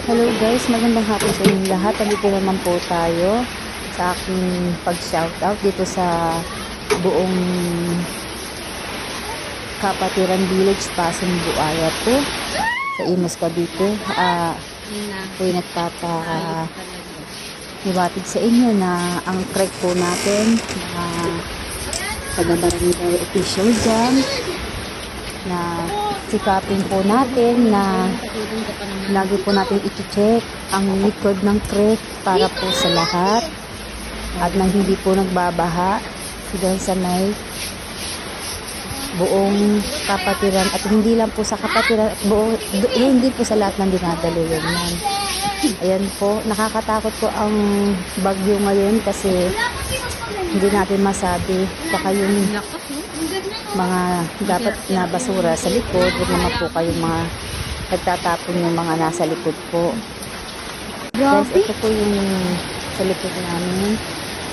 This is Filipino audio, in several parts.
Hello guys, magandang hapon sa inyong lahat. Nandito naman po tayo sa aking pag-shoutout dito sa buong Kapatiran Village, Pasig, Buaya po sa Imus Cavite. Po'y nagpapaliwanag sa inyo na ang trek po natin na taga-barangay official dyan na sikapin po natin na lagi po natin i-check ang likod ng creek para po sa lahat at nang hindi po nagbabaha dahil sa may buong kapatiran at hindi lang po sa kapatiran at buong, hindi po sa lahat ng dinadaluyan yan. Ayan po, nakakatakot po ang bagyo ngayon kasi hindi natin masabi baka yung mga dapat na basura sa likod, huwag naman po kayong mga nagtatapon yung mga nasa likod po. Guys, ito po yung sa likod namin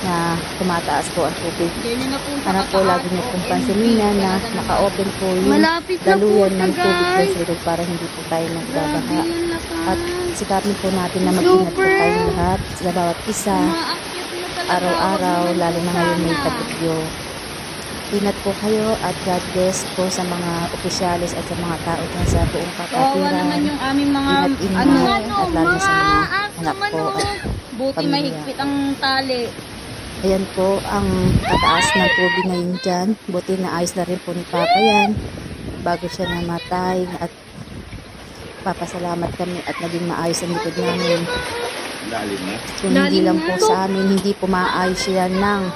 na tumataas po ang tubig. Ano po, lagi niyo pong pansinin yan na naka-open po yung daluyan ng tubig doon sa likod para hindi po tayo nagbabaha. At sikapin po natin na mag-ingat po tayo lahat sa bawat isa, araw-araw, lalo na ngayon may tagugyo. Ingat po kayo at God bless po sa mga opisyalis at sa mga tao dyan sa buong kapatiran. naman yung aming mga Ingat at lalo sa mga anak po at buti pamilya. mahigpit ang tali. Ayan po ang kataas ng tubig ngayon dyan. Buti na ayos na rin po ni Papa yan bago siya namatay at papasalamat kami at naging maayos ang likod namin. Lalim na. Kung hindi lang po sa amin, hindi po maayos yan ng